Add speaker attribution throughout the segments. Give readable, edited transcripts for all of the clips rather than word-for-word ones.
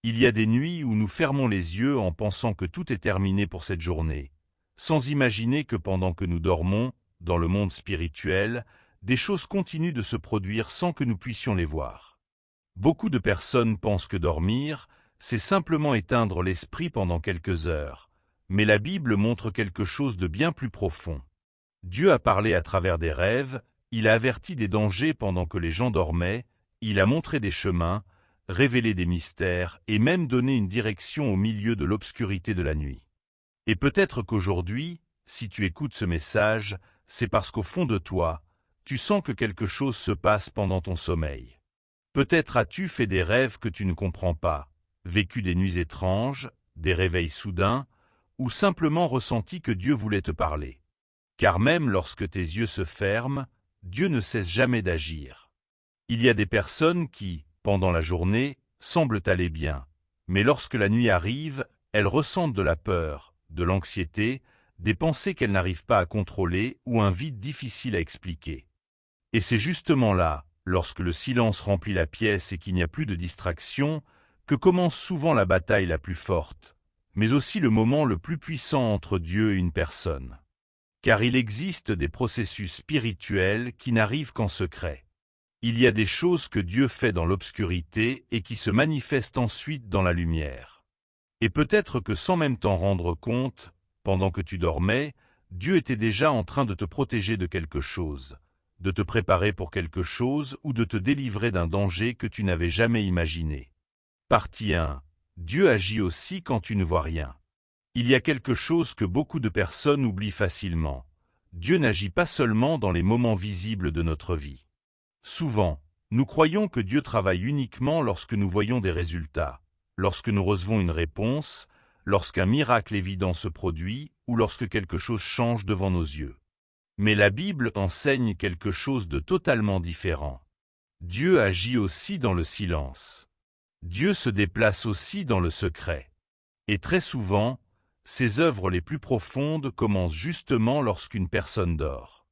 Speaker 1: Il y a des nuits où nous fermons les yeux en pensant que tout est terminé pour cette journée, sans imaginer que pendant que nous dormons, dans le monde spirituel, des choses continuent de se produire sans que nous puissions les voir. Beaucoup de personnes pensent que dormir, c'est simplement éteindre l'esprit pendant quelques heures, mais la Bible montre quelque chose de bien plus profond. Dieu a parlé à travers des rêves, il a averti des dangers pendant que les gens dormaient, il a montré des chemins, révélé des mystères et même donné une direction au milieu de l'obscurité de la nuit. Et peut-être qu'aujourd'hui, si tu écoutes ce message, c'est parce qu'au fond de toi, tu sens que quelque chose se passe pendant ton sommeil. Peut-être as-tu fait des rêves que tu ne comprends pas, vécu des nuits étranges, des réveils soudains, ou simplement ressenti que Dieu voulait te parler. Car même lorsque tes yeux se ferment, Dieu ne cesse jamais d'agir. Il y a des personnes qui, pendant la journée, semblent aller bien, mais lorsque la nuit arrive, elles ressentent de la peur, de l'anxiété, des pensées qu'elles n'arrivent pas à contrôler ou un vide difficile à expliquer. Et c'est justement là, lorsque le silence remplit la pièce et qu'il n'y a plus de distraction, que commence souvent la bataille la plus forte, mais aussi le moment le plus puissant entre Dieu et une personne. Car il existe des processus spirituels qui n'arrivent qu'en secret. Il y a des choses que Dieu fait dans l'obscurité et qui se manifestent ensuite dans la lumière. Et peut-être que sans même t'en rendre compte, pendant que tu dormais, Dieu était déjà en train de te protéger de quelque chose, de te préparer pour quelque chose ou de te délivrer d'un danger que tu n'avais jamais imaginé. Partie 1. Dieu agit aussi quand tu ne vois rien. Il y a quelque chose que beaucoup de personnes oublient facilement. Dieu n'agit pas seulement dans les moments visibles de notre vie. Souvent, nous croyons que Dieu travaille uniquement lorsque nous voyons des résultats, lorsque nous recevons une réponse, lorsqu'un miracle évident se produit ou lorsque quelque chose change devant nos yeux. Mais la Bible enseigne quelque chose de totalement différent. Dieu agit aussi dans le silence. Dieu se déplace aussi dans le secret. Et très souvent, ses œuvres les plus profondes commencent justement lorsqu'une personne dort.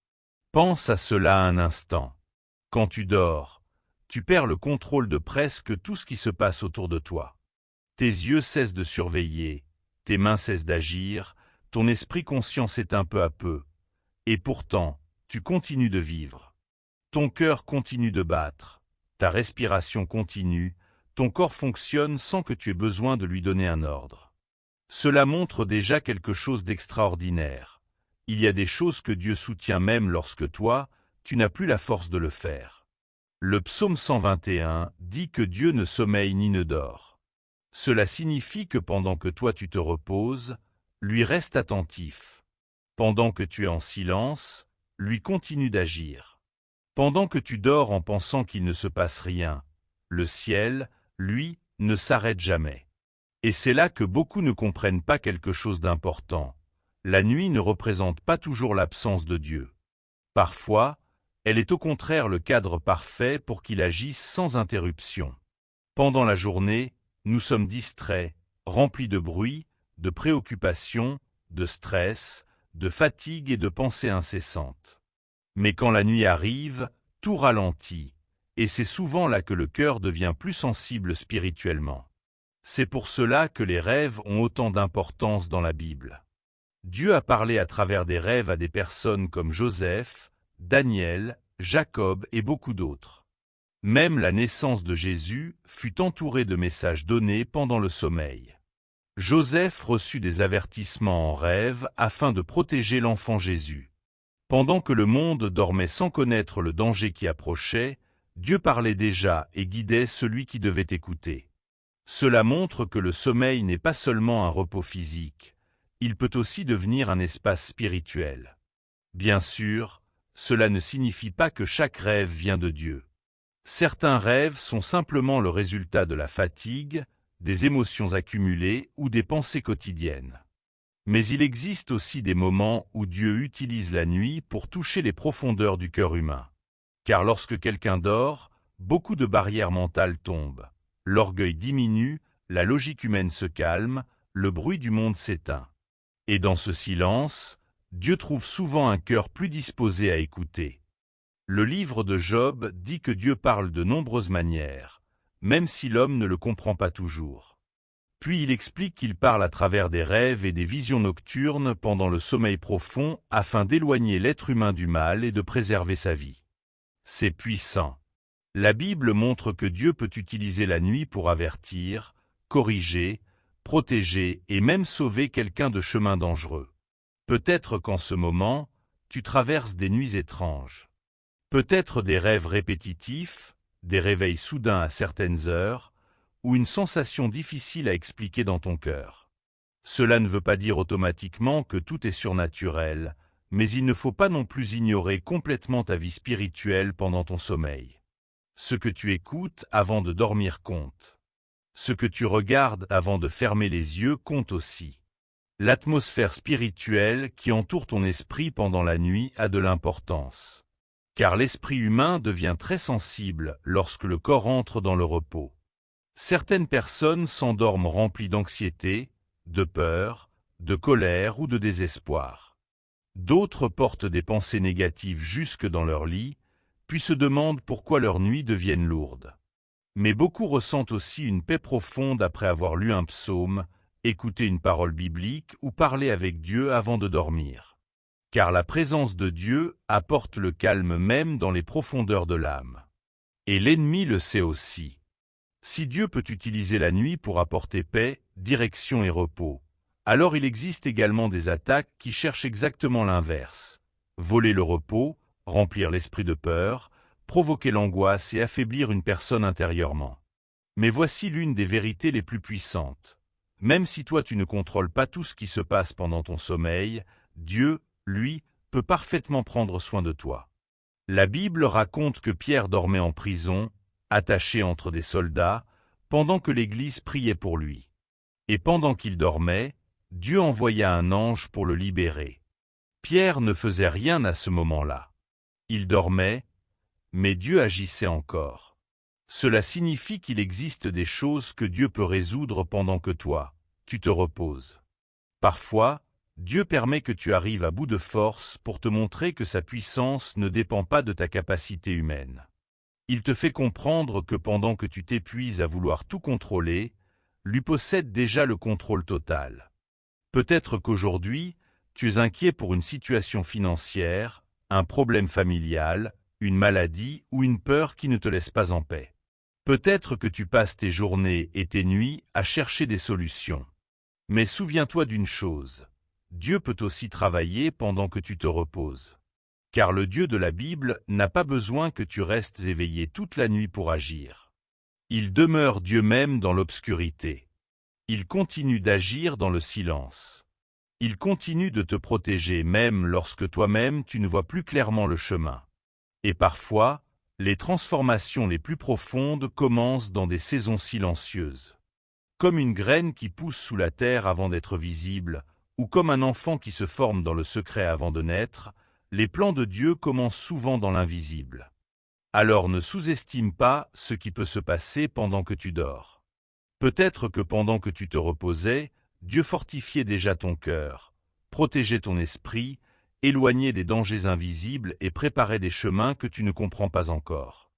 Speaker 1: Pense à cela un instant. Quand tu dors, tu perds le contrôle de presque tout ce qui se passe autour de toi. Tes yeux cessent de surveiller, tes mains cessent d'agir, ton esprit conscient s'éteint peu à peu. Et pourtant, tu continues de vivre. Ton cœur continue de battre, ta respiration continue, ton corps fonctionne sans que tu aies besoin de lui donner un ordre. Cela montre déjà quelque chose d'extraordinaire. Il y a des choses que Dieu soutient même lorsque toi, tu n'as plus la force de le faire. Le psaume 121 dit que Dieu ne sommeille ni ne dort. Cela signifie que pendant que toi tu te reposes, lui reste attentif. Pendant que tu es en silence, lui continue d'agir. Pendant que tu dors en pensant qu'il ne se passe rien, le ciel, lui, ne s'arrête jamais. Et c'est là que beaucoup ne comprennent pas quelque chose d'important. La nuit ne représente pas toujours l'absence de Dieu. Parfois, elle est au contraire le cadre parfait pour qu'il agisse sans interruption. Pendant la journée, nous sommes distraits, remplis de bruit, de préoccupations, de stress, de fatigue et de pensées incessantes. Mais quand la nuit arrive, tout ralentit, et c'est souvent là que le cœur devient plus sensible spirituellement. C'est pour cela que les rêves ont autant d'importance dans la Bible. Dieu a parlé à travers des rêves à des personnes comme Joseph, Daniel, Jacob et beaucoup d'autres. Même la naissance de Jésus fut entourée de messages donnés pendant le sommeil. Joseph reçut des avertissements en rêve afin de protéger l'enfant Jésus. Pendant que le monde dormait sans connaître le danger qui approchait, Dieu parlait déjà et guidait celui qui devait écouter. Cela montre que le sommeil n'est pas seulement un repos physique, il peut aussi devenir un espace spirituel. Bien sûr, cela ne signifie pas que chaque rêve vient de Dieu. Certains rêves sont simplement le résultat de la fatigue, des émotions accumulées ou des pensées quotidiennes. Mais il existe aussi des moments où Dieu utilise la nuit pour toucher les profondeurs du cœur humain. Car lorsque quelqu'un dort, beaucoup de barrières mentales tombent. L'orgueil diminue, la logique humaine se calme, le bruit du monde s'éteint. Et dans ce silence, Dieu trouve souvent un cœur plus disposé à écouter. Le livre de Job dit que Dieu parle de nombreuses manières, même si l'homme ne le comprend pas toujours. Puis il explique qu'il parle à travers des rêves et des visions nocturnes pendant le sommeil profond afin d'éloigner l'être humain du mal et de préserver sa vie. C'est puissant. La Bible montre que Dieu peut utiliser la nuit pour avertir, corriger, protéger et même sauver quelqu'un de chemins dangereux. Peut-être qu'en ce moment, tu traverses des nuits étranges. Peut-être des rêves répétitifs, des réveils soudains à certaines heures, ou une sensation difficile à expliquer dans ton cœur. Cela ne veut pas dire automatiquement que tout est surnaturel, mais il ne faut pas non plus ignorer complètement ta vie spirituelle pendant ton sommeil. Ce que tu écoutes avant de dormir compte. Ce que tu regardes avant de fermer les yeux compte aussi. L'atmosphère spirituelle qui entoure ton esprit pendant la nuit a de l'importance. Car l'esprit humain devient très sensible lorsque le corps entre dans le repos. Certaines personnes s'endorment remplies d'anxiété, de peur, de colère ou de désespoir. D'autres portent des pensées négatives jusque dans leur lit, puis se demandent pourquoi leurs nuits deviennent lourdes. Mais beaucoup ressentent aussi une paix profonde après avoir lu un psaume, écouté une parole biblique ou parlé avec Dieu avant de dormir. Car la présence de Dieu apporte le calme même dans les profondeurs de l'âme. Et l'ennemi le sait aussi. Si Dieu peut utiliser la nuit pour apporter paix, direction et repos, alors il existe également des attaques qui cherchent exactement l'inverse. Voler le repos, remplir l'esprit de peur, provoquer l'angoisse et affaiblir une personne intérieurement. Mais voici l'une des vérités les plus puissantes. Même si toi tu ne contrôles pas tout ce qui se passe pendant ton sommeil, Dieu, lui, peut parfaitement prendre soin de toi. La Bible raconte que Pierre dormait en prison, attaché entre des soldats, pendant que l'Église priait pour lui. Et pendant qu'il dormait, Dieu envoya un ange pour le libérer. Pierre ne faisait rien à ce moment-là. Il dormait, mais Dieu agissait encore. Cela signifie qu'il existe des choses que Dieu peut résoudre pendant que toi, tu te reposes. Parfois, Dieu permet que tu arrives à bout de force pour te montrer que sa puissance ne dépend pas de ta capacité humaine. Il te fait comprendre que pendant que tu t'épuises à vouloir tout contrôler, lui possède déjà le contrôle total. Peut-être qu'aujourd'hui, tu es inquiet pour une situation financière, un problème familial, une maladie ou une peur qui ne te laisse pas en paix. Peut-être que tu passes tes journées et tes nuits à chercher des solutions. Mais souviens-toi d'une chose, Dieu peut aussi travailler pendant que tu te reposes. Car le Dieu de la Bible n'a pas besoin que tu restes éveillé toute la nuit pour agir. Il demeure Dieu même dans l'obscurité. Il continue d'agir dans le silence. Il continue de te protéger même lorsque toi-même tu ne vois plus clairement le chemin. Et parfois, les transformations les plus profondes commencent dans des saisons silencieuses. Comme une graine qui pousse sous la terre avant d'être visible, ou comme un enfant qui se forme dans le secret avant de naître, les plans de Dieu commencent souvent dans l'invisible. Alors ne sous-estime pas ce qui peut se passer pendant que tu dors. Peut-être que pendant que tu te reposais, Dieu fortifiait déjà ton cœur, protégeait ton esprit, éloignait des dangers invisibles et préparait des chemins que tu ne comprends pas encore.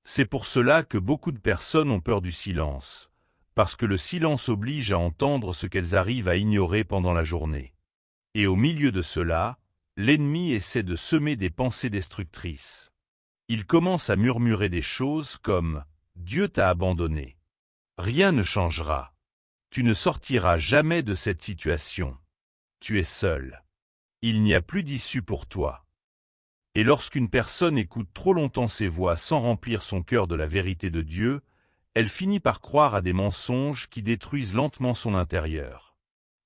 Speaker 1: C'est pour cela que beaucoup de personnes ont peur du silence, parce que le silence oblige à entendre ce qu'elles arrivent à ignorer pendant la journée. Et au milieu de cela, l'ennemi essaie de semer des pensées destructrices. Il commence à murmurer des choses comme « Dieu t'a abandonné ». Rien ne changera. Tu ne sortiras jamais de cette situation. Tu es seul. Il n'y a plus d'issue pour toi. Et lorsqu'une personne écoute trop longtemps ces voix sans remplir son cœur de la vérité de Dieu, elle finit par croire à des mensonges qui détruisent lentement son intérieur.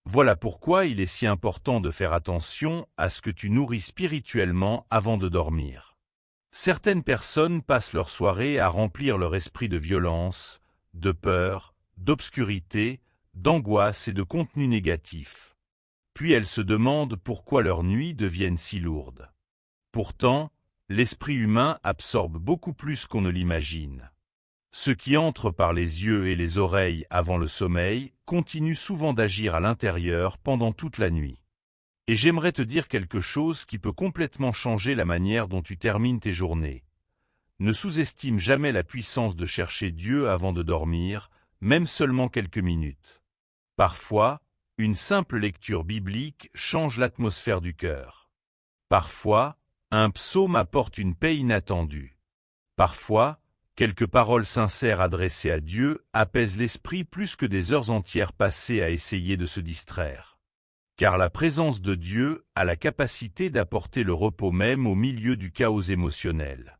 Speaker 1: Voilà pourquoi il est si important de faire attention à ce que tu nourris spirituellement avant de dormir. Certaines personnes passent leur soirée à remplir leur esprit de violence, de peur, d'obscurité, d'angoisse et de contenu négatif. Puis elles se demandent pourquoi leurs nuits deviennent si lourdes. Pourtant, l'esprit humain absorbe beaucoup plus qu'on ne l'imagine. Ce qui entre par les yeux et les oreilles avant le sommeil continue souvent d'agir à l'intérieur pendant toute la nuit. Et j'aimerais te dire quelque chose qui peut complètement changer la manière dont tu termines tes journées. Ne sous-estime jamais la puissance de chercher Dieu avant de dormir, même seulement quelques minutes. Parfois, une simple lecture biblique change l'atmosphère du cœur. Parfois, un psaume apporte une paix inattendue. Parfois, quelques paroles sincères adressées à Dieu apaisent l'esprit plus que des heures entières passées à essayer de se distraire. Car la présence de Dieu a la capacité d'apporter le repos même au milieu du chaos émotionnel.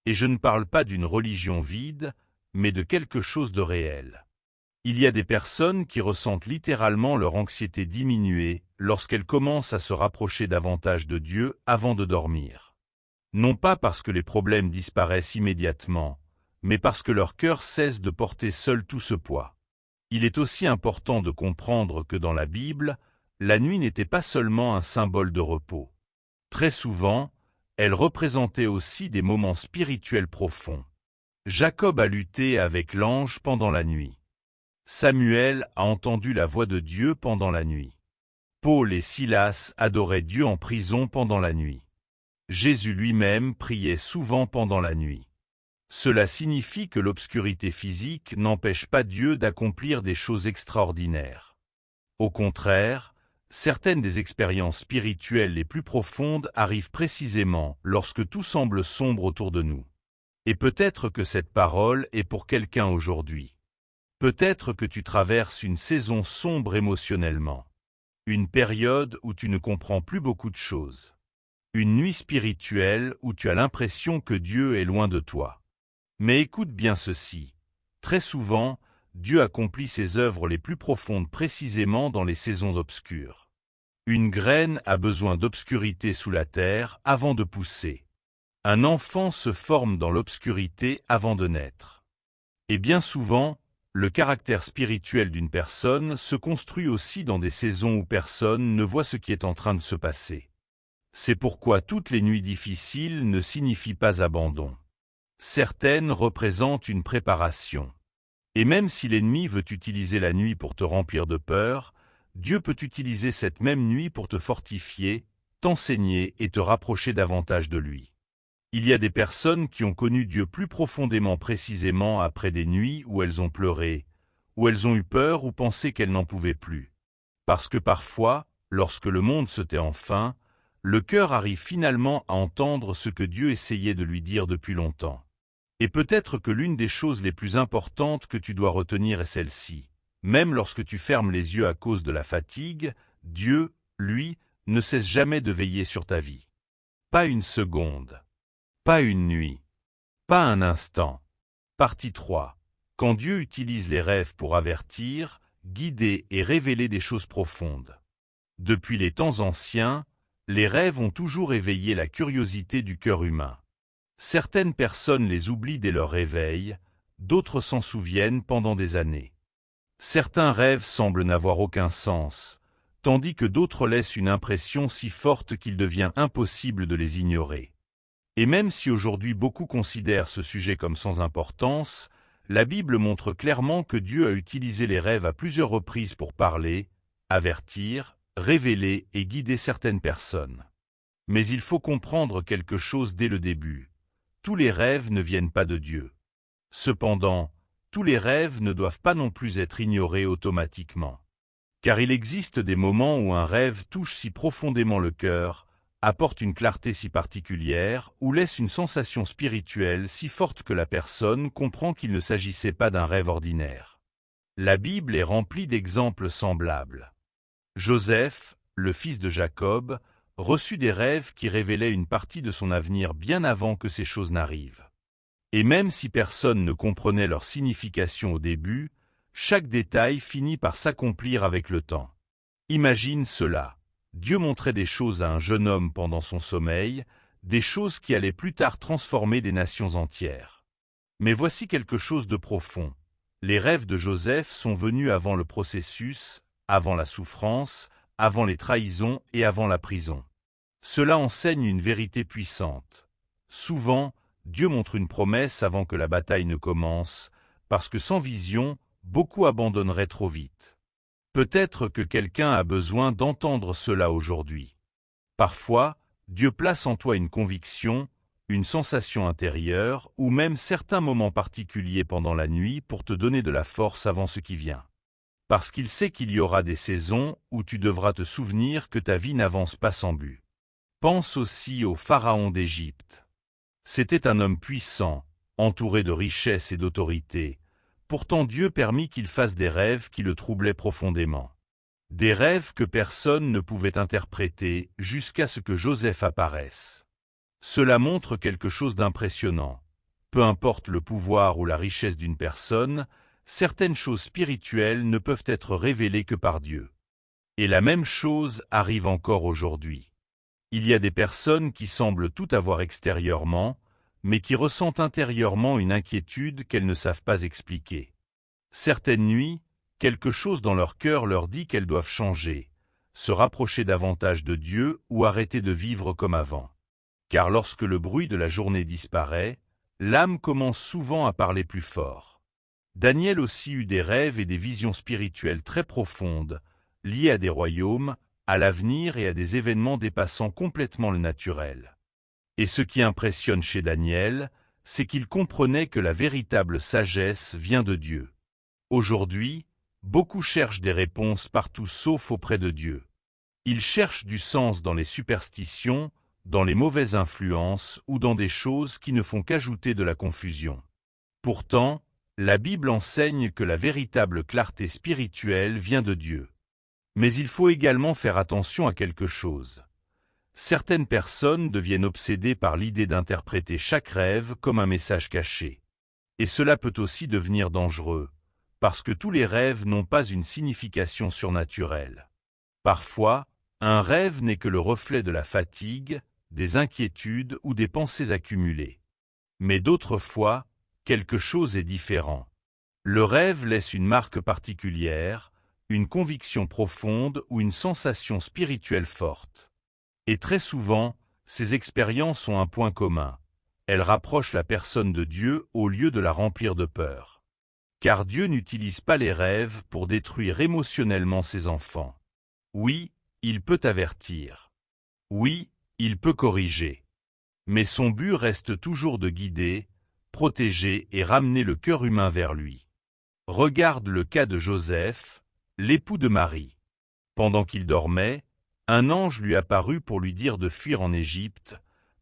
Speaker 1: Et je ne parle pas d'une religion vide, mais de quelque chose de réel. Il y a des personnes qui ressentent littéralement leur anxiété diminuer lorsqu'elles commencent à se rapprocher davantage de Dieu avant de dormir. Non pas parce que les problèmes disparaissent immédiatement, mais parce que leur cœur cesse de porter seul tout ce poids. Il est aussi important de comprendre que dans la Bible, la nuit n'était pas seulement un symbole de repos. Très souvent, elle représentait aussi des moments spirituels profonds. Jacob a lutté avec l'ange pendant la nuit. Samuel a entendu la voix de Dieu pendant la nuit. Paul et Silas adoraient Dieu en prison pendant la nuit. Jésus lui-même priait souvent pendant la nuit. Cela signifie que l'obscurité physique n'empêche pas Dieu d'accomplir des choses extraordinaires. Au contraire, certaines des expériences spirituelles les plus profondes arrivent précisément lorsque tout semble sombre autour de nous. Et peut-être que cette parole est pour quelqu'un aujourd'hui. Peut-être que tu traverses une saison sombre émotionnellement. Une période où tu ne comprends plus beaucoup de choses. Une nuit spirituelle où tu as l'impression que Dieu est loin de toi. Mais écoute bien ceci. Très souvent, Dieu accomplit ses œuvres les plus profondes précisément dans les saisons obscures. Une graine a besoin d'obscurité sous la terre avant de pousser. Un enfant se forme dans l'obscurité avant de naître. Et bien souvent, le caractère spirituel d'une personne se construit aussi dans des saisons où personne ne voit ce qui est en train de se passer. C'est pourquoi toutes les nuits difficiles ne signifient pas abandon. Certaines représentent une préparation. Et même si l'ennemi veut utiliser la nuit pour te remplir de peur, Dieu peut utiliser cette même nuit pour te fortifier, t'enseigner et te rapprocher davantage de lui. Il y a des personnes qui ont connu Dieu plus profondément précisément après des nuits où elles ont pleuré, où elles ont eu peur ou pensé qu'elles n'en pouvaient plus. Parce que parfois, lorsque le monde se tait enfin, le cœur arrive finalement à entendre ce que Dieu essayait de lui dire depuis longtemps. Et peut-être que l'une des choses les plus importantes que tu dois retenir est celle-ci. Même lorsque tu fermes les yeux à cause de la fatigue, Dieu, lui, ne cesse jamais de veiller sur ta vie. Pas une seconde. Pas une nuit. Pas un instant. Partie 3. Quand Dieu utilise les rêves pour avertir, guider et révéler des choses profondes. Depuis les temps anciens, les rêves ont toujours éveillé la curiosité du cœur humain. Certaines personnes les oublient dès leur réveil, d'autres s'en souviennent pendant des années. Certains rêves semblent n'avoir aucun sens, tandis que d'autres laissent une impression si forte qu'il devient impossible de les ignorer. Et même si aujourd'hui beaucoup considèrent ce sujet comme sans importance, la Bible montre clairement que Dieu a utilisé les rêves à plusieurs reprises pour parler, avertir, révéler et guider certaines personnes. Mais il faut comprendre quelque chose dès le début. Tous les rêves ne viennent pas de Dieu. Cependant, tous les rêves ne doivent pas non plus être ignorés automatiquement. Car il existe des moments où un rêve touche si profondément le cœur, apporte une clarté si particulière ou laisse une sensation spirituelle si forte que la personne comprend qu'il ne s'agissait pas d'un rêve ordinaire. La Bible est remplie d'exemples semblables. Joseph, le fils de Jacob, reçut des rêves qui révélaient une partie de son avenir bien avant que ces choses n'arrivent. Et même si personne ne comprenait leur signification au début, chaque détail finit par s'accomplir avec le temps. Imagine cela. Dieu montrait des choses à un jeune homme pendant son sommeil, des choses qui allaient plus tard transformer des nations entières. Mais voici quelque chose de profond. Les rêves de Joseph sont venus avant le processus, avant la souffrance, avant les trahisons et avant la prison. Cela enseigne une vérité puissante. Souvent, Dieu montre une promesse avant que la bataille ne commence, parce que sans vision, beaucoup abandonneraient trop vite. Peut-être que quelqu'un a besoin d'entendre cela aujourd'hui. Parfois, Dieu place en toi une conviction, une sensation intérieure, ou même certains moments particuliers pendant la nuit pour te donner de la force avant ce qui vient. parce qu'il sait qu'il y aura des saisons où tu devras te souvenir que ta vie n'avance pas sans but. Pense aussi au pharaon d'Égypte. C'était un homme puissant, entouré de richesses et d'autorité. Pourtant Dieu permit qu'il fasse des rêves qui le troublaient profondément. Des rêves que personne ne pouvait interpréter jusqu'à ce que Joseph apparaisse. Cela montre quelque chose d'impressionnant. Peu importe le pouvoir ou la richesse d'une personne, certaines choses spirituelles ne peuvent être révélées que par Dieu. Et la même chose arrive encore aujourd'hui. Il y a des personnes qui semblent tout avoir extérieurement, mais qui ressentent intérieurement une inquiétude qu'elles ne savent pas expliquer. Certaines nuits, quelque chose dans leur cœur leur dit qu'elles doivent changer, se rapprocher davantage de Dieu ou arrêter de vivre comme avant. Car lorsque le bruit de la journée disparaît, l'âme commence souvent à parler plus fort. Daniel aussi eut des rêves et des visions spirituelles très profondes, liées à des royaumes, à l'avenir et à des événements dépassant complètement le naturel. Et ce qui impressionne chez Daniel, c'est qu'il comprenait que la véritable sagesse vient de Dieu. Aujourd'hui, beaucoup cherchent des réponses partout sauf auprès de Dieu. Ils cherchent du sens dans les superstitions, dans les mauvaises influences ou dans des choses qui ne font qu'ajouter de la confusion. Pourtant, la Bible enseigne que la véritable clarté spirituelle vient de Dieu. Mais il faut également faire attention à quelque chose. Certaines personnes deviennent obsédées par l'idée d'interpréter chaque rêve comme un message caché. Et cela peut aussi devenir dangereux, parce que tous les rêves n'ont pas une signification surnaturelle. Parfois, un rêve n'est que le reflet de la fatigue, des inquiétudes ou des pensées accumulées. Mais d'autres fois, quelque chose est différent. Le rêve laisse une marque particulière, une conviction profonde ou une sensation spirituelle forte. Et très souvent, ces expériences ont un point commun. Elles rapprochent la personne de Dieu au lieu de la remplir de peur. Car Dieu n'utilise pas les rêves pour détruire émotionnellement ses enfants. Oui, il peut avertir. Oui, il peut corriger. Mais son but reste toujours de guider, protéger et ramener le cœur humain vers lui. Regarde le cas de Joseph, l'époux de Marie. Pendant qu'il dormait, un ange lui apparut pour lui dire de fuir en Égypte,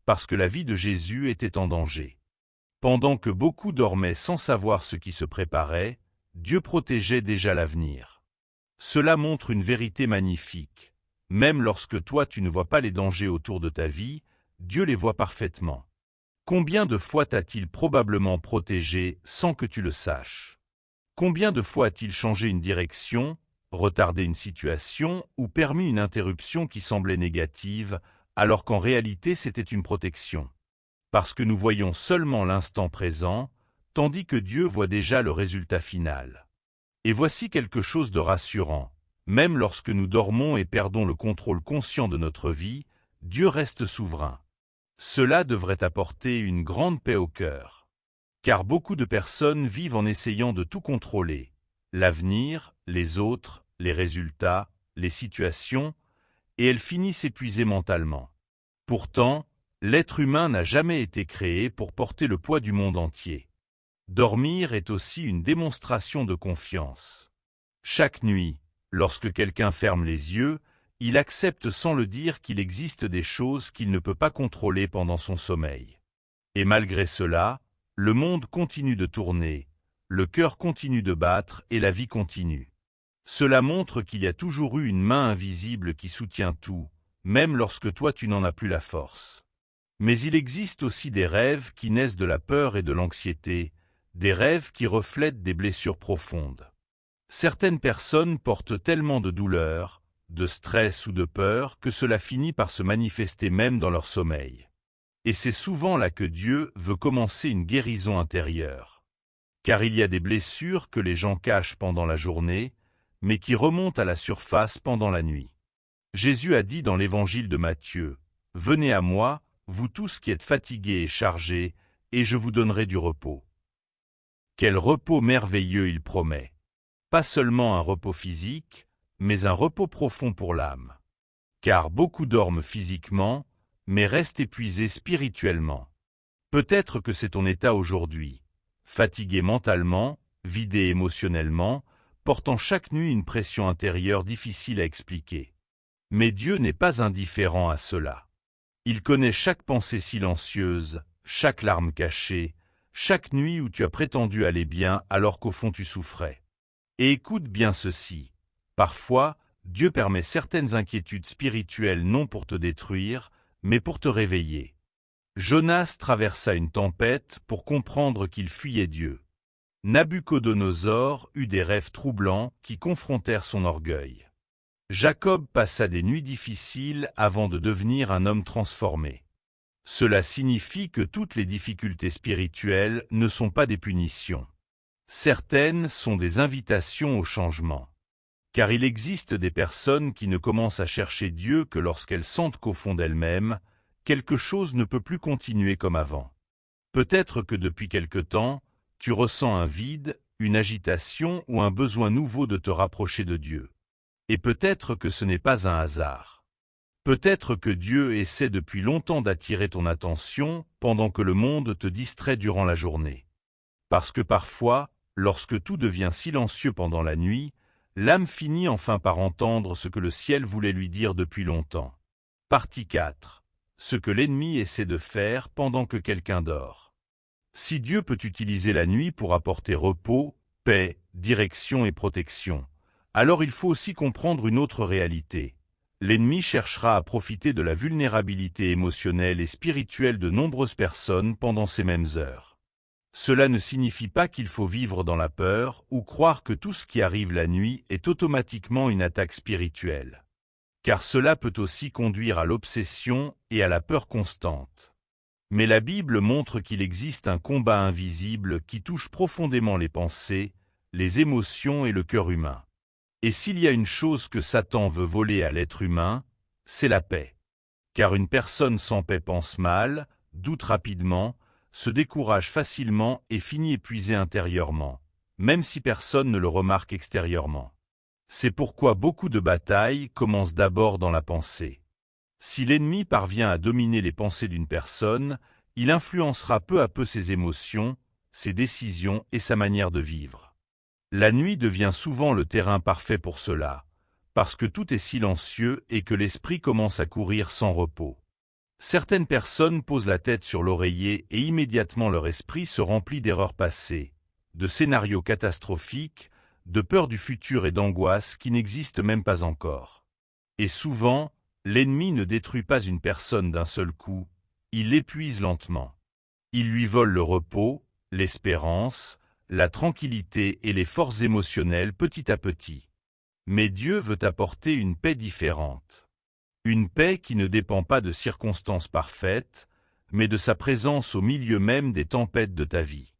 Speaker 1: parce que la vie de Jésus était en danger. Pendant que beaucoup dormaient sans savoir ce qui se préparait, Dieu protégeait déjà l'avenir. Cela montre une vérité magnifique. Même lorsque toi tu ne vois pas les dangers autour de ta vie, Dieu les voit parfaitement. Combien de fois t'a-t-il probablement protégé sans que tu le saches? Combien de fois a-t-il changé une direction, retardé une situation ou permis une interruption qui semblait négative, alors qu'en réalité c'était une protection? Parce que nous voyons seulement l'instant présent, tandis que Dieu voit déjà le résultat final. Et voici quelque chose de rassurant. Même lorsque nous dormons et perdons le contrôle conscient de notre vie, Dieu reste souverain. Cela devrait apporter une grande paix au cœur. Car beaucoup de personnes vivent en essayant de tout contrôler. L'avenir, les autres, les résultats, les situations, et elles finissent épuisées mentalement. Pourtant, l'être humain n'a jamais été créé pour porter le poids du monde entier. Dormir est aussi une démonstration de confiance. Chaque nuit, lorsque quelqu'un ferme les yeux, il accepte sans le dire qu'il existe des choses qu'il ne peut pas contrôler pendant son sommeil. Et malgré cela, le monde continue de tourner, le cœur continue de battre et la vie continue. Cela montre qu'il y a toujours eu une main invisible qui soutient tout, même lorsque toi tu n'en as plus la force. Mais il existe aussi des rêves qui naissent de la peur et de l'anxiété, des rêves qui reflètent des blessures profondes. Certaines personnes portent tellement de douleur, de stress ou de peur que cela finit par se manifester même dans leur sommeil. Et c'est souvent là que Dieu veut commencer une guérison intérieure. Car il y a des blessures que les gens cachent pendant la journée, mais qui remontent à la surface pendant la nuit. Jésus a dit dans l'évangile de Matthieu, « Venez à moi, vous tous qui êtes fatigués et chargés, et je vous donnerai du repos. » Quel repos merveilleux il promet! Pas seulement un repos physique, mais un repos profond pour l'âme. Car beaucoup dorment physiquement, mais restent épuisés spirituellement. Peut-être que c'est ton état aujourd'hui. Fatigué mentalement, vidé émotionnellement, portant chaque nuit une pression intérieure difficile à expliquer. Mais Dieu n'est pas indifférent à cela. Il connaît chaque pensée silencieuse, chaque larme cachée, chaque nuit où tu as prétendu aller bien alors qu'au fond tu souffrais. Et écoute bien ceci. Parfois, Dieu permet certaines inquiétudes spirituelles non pour te détruire, mais pour te réveiller. Jonas traversa une tempête pour comprendre qu'il fuyait Dieu. Nabuchodonosor eut des rêves troublants qui confrontèrent son orgueil. Jacob passa des nuits difficiles avant de devenir un homme transformé. Cela signifie que toutes les difficultés spirituelles ne sont pas des punitions. Certaines sont des invitations au changement. Car il existe des personnes qui ne commencent à chercher Dieu que lorsqu'elles sentent qu'au fond d'elles-mêmes, quelque chose ne peut plus continuer comme avant. Peut-être que depuis quelque temps, tu ressens un vide, une agitation ou un besoin nouveau de te rapprocher de Dieu. Et peut-être que ce n'est pas un hasard. Peut-être que Dieu essaie depuis longtemps d'attirer ton attention pendant que le monde te distrait durant la journée. Parce que parfois, lorsque tout devient silencieux pendant la nuit, l'âme finit enfin par entendre ce que le ciel voulait lui dire depuis longtemps. Partie 4. Ce que l'ennemi essaie de faire pendant que quelqu'un dort. Si Dieu peut utiliser la nuit pour apporter repos, paix, direction et protection, alors il faut aussi comprendre une autre réalité. L'ennemi cherchera à profiter de la vulnérabilité émotionnelle et spirituelle de nombreuses personnes pendant ces mêmes heures. Cela ne signifie pas qu'il faut vivre dans la peur ou croire que tout ce qui arrive la nuit est automatiquement une attaque spirituelle. Car cela peut aussi conduire à l'obsession et à la peur constante. Mais la Bible montre qu'il existe un combat invisible qui touche profondément les pensées, les émotions et le cœur humain. Et s'il y a une chose que Satan veut voler à l'être humain, c'est la paix. Car une personne sans paix pense mal, doute rapidement, se décourage facilement et finit épuisé intérieurement, même si personne ne le remarque extérieurement. C'est pourquoi beaucoup de batailles commencent d'abord dans la pensée. Si l'ennemi parvient à dominer les pensées d'une personne, il influencera peu à peu ses émotions, ses décisions et sa manière de vivre. La nuit devient souvent le terrain parfait pour cela, parce que tout est silencieux et que l'esprit commence à courir sans repos. Certaines personnes posent la tête sur l'oreiller et immédiatement leur esprit se remplit d'erreurs passées, de scénarios catastrophiques, de peurs du futur et d'angoisses qui n'existent même pas encore. Et souvent, l'ennemi ne détruit pas une personne d'un seul coup, il l'épuise lentement. Il lui vole le repos, l'espérance, la tranquillité et les forces émotionnelles petit à petit. Mais Dieu veut apporter une paix différente. Une paix qui ne dépend pas de circonstances parfaites, mais de sa présence au milieu même des tempêtes de ta vie.